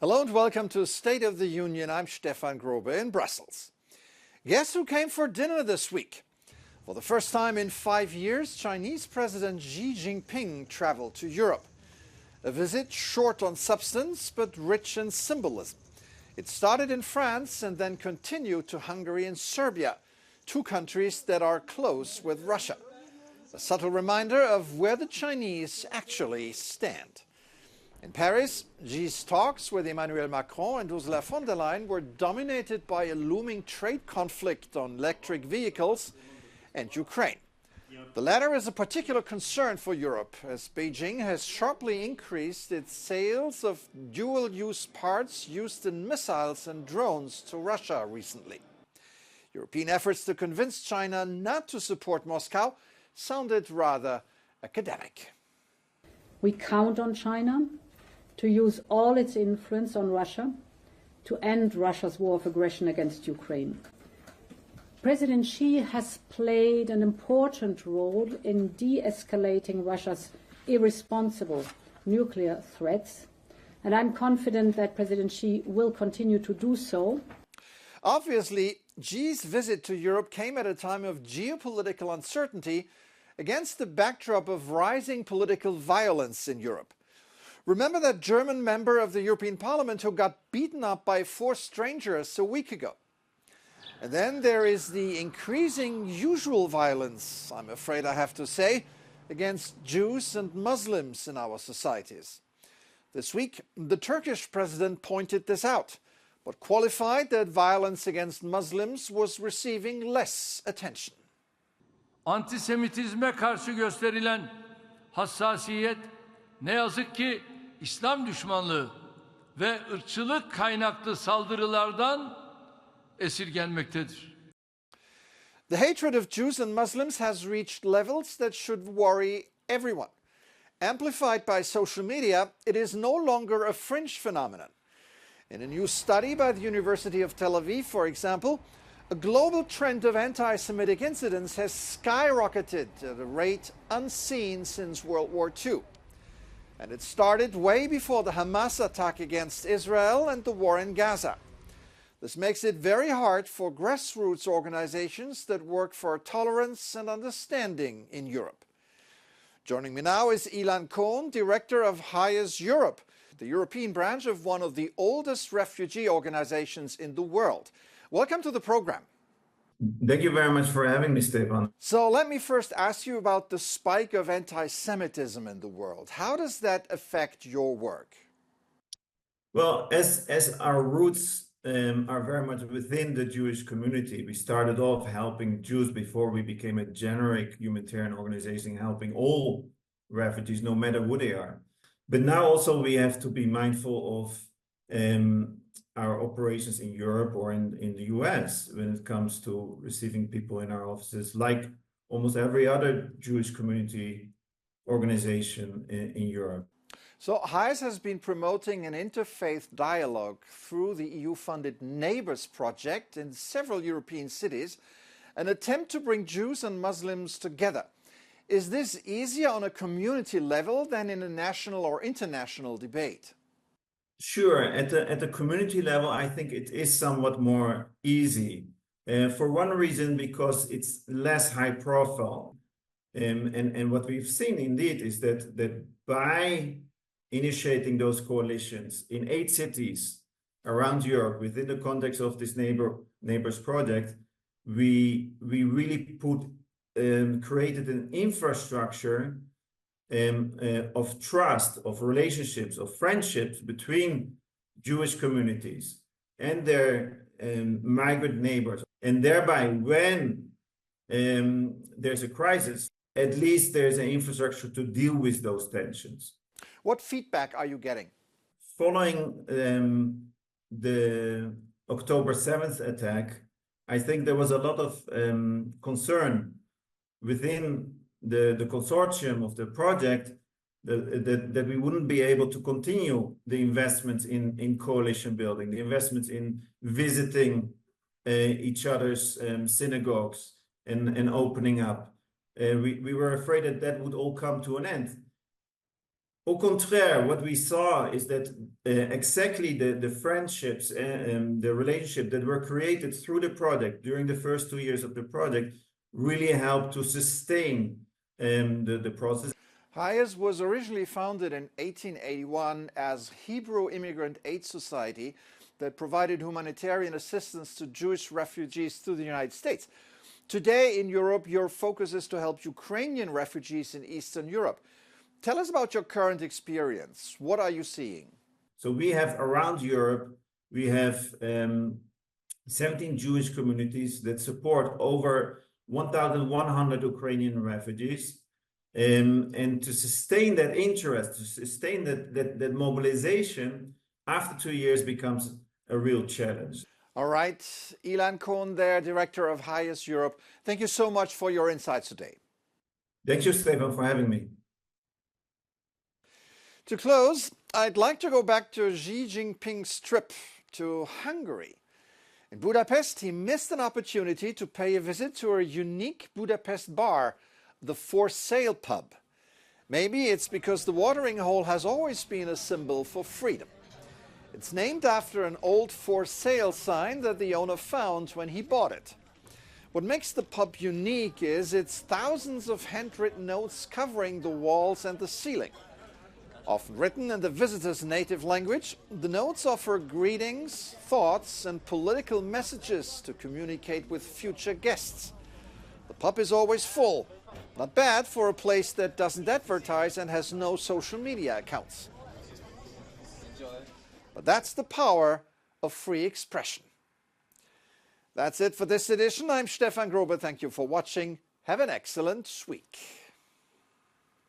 Hello and welcome to State of the Union. I'm Stefan Grobe in Brussels. Guess who came for dinner this week? For the first time in 5 years, Chinese President Xi Jinping traveled to Europe. A visit short on substance but rich in symbolism. It started in France and then continued to Hungary and Serbia, two countries that are close with Russia. A subtle reminder of where the Chinese actually stand. In Paris, Xi's talks with Emmanuel Macron and Ursula von der Leyen were dominated by a looming trade conflict on electric vehicles and Ukraine. The latter is a particular concern for Europe, as Beijing has sharply increased its sales of dual-use parts used in missiles and drones to Russia recently. European efforts to convince China not to support Moscow sounded rather academic. We count on China to use all its influence on Russia to end Russia's war of aggression against Ukraine. President Xi has played an important role in de-escalating Russia's irresponsible nuclear threats, and I'm confident that President Xi will continue to do so. Obviously, Xi's visit to Europe came at a time of geopolitical uncertainty against the backdrop of rising political violence in Europe. Remember that German member of the European Parliament who got beaten up by 4 strangers a week ago? And then there is the increasing usual violence, I'm afraid I have to say, against Jews and Muslims in our societies. This week, the Turkish president pointed this out, but qualified that violence against Muslims was receiving less attention. Antisemitizme karşı gösterilen hassasiyet ne yazık ki İslam düşmanlığı ve ırkçılık kaynaklı saldırılardan esirgenmektedir. The hatred of Jews and Muslims has reached levels that should worry everyone. Amplified by social media, it is no longer a fringe phenomenon. In a new study by the University of Tel Aviv, for example, a global trend of anti-Semitic incidents has skyrocketed at a rate unseen since World War II. And it started way before the Hamas attack against Israel and the war in Gaza. This makes it very hard for grassroots organizations that work for tolerance and understanding in Europe. Joining me now is Ilan Cohn, Director of HIAS Europe, the European branch of one of the oldest refugee organizations in the world. Welcome to the program. Thank you very much for having me, Stefan. So let me first ask you about the spike of anti-Semitism in the world. How does that affect your work? Well, as our roots are very much within the Jewish community, we started off helping Jews before we became a generic humanitarian organization, helping all refugees, no matter who they are. But now also we have to be mindful of our operations in Europe or in the US when it comes to receiving people in our offices, like almost every other Jewish community organization in Europe. So HIAS has been promoting an interfaith dialogue through the EU-funded Neighbours project in several European cities, an attempt to bring Jews and Muslims together. Is this easier on a community level than in a national or international debate? Sure. At the community level, I think it is somewhat more easy. For one reason, because it's less high profile. And what we've seen indeed is that by initiating those coalitions in 8 cities around Europe within the context of this Neighbours project, we really created an infrastructure of trust, of relationships, of friendships between Jewish communities and their migrant neighbors. And thereby, when there's a crisis, at least there's an infrastructure to deal with those tensions. What feedback are you getting? Following the October 7th attack, I think there was a lot of concern within the consortium of the project that we wouldn't be able to continue the investments in coalition building, the investments in visiting each other's synagogues and opening up. We were afraid that would all come to an end. Au contraire, what we saw is that exactly the friendships and the relationship that were created through the project during the first 2 years of the project really helped to sustain the process. HIAS was originally founded in 1881 as Hebrew Immigrant Aid Society that provided humanitarian assistance to Jewish refugees to the United States. Today in Europe, your focus is to help Ukrainian refugees in Eastern Europe. Tell us about your current experience. What are you seeing? So we have around Europe, we have 17 Jewish communities that support over 1,100 Ukrainian refugees. And to sustain that interest, to sustain that mobilization after 2 years becomes a real challenge. All right, Ilan Cohn there, Director of HIAS Europe. Thank you so much for your insights today. Thank you, Stefan, for having me. To close, I'd like to go back to Xi Jinping's trip to Hungary. In Budapest, he missed an opportunity to pay a visit to a unique Budapest bar, the For Sale pub. Maybe it's because the watering hole has always been a symbol for freedom. It's named after an old for sale sign that the owner found when he bought it. What makes the pub unique is its thousands of handwritten notes covering the walls and the ceiling. Often written in the visitor's native language, the notes offer greetings, thoughts, and political messages to communicate with future guests. The pub is always full. Not bad for a place that doesn't advertise and has no social media accounts. But that's the power of free expression. That's it for this edition. I'm Stefan Grobe. Thank you for watching. Have an excellent week.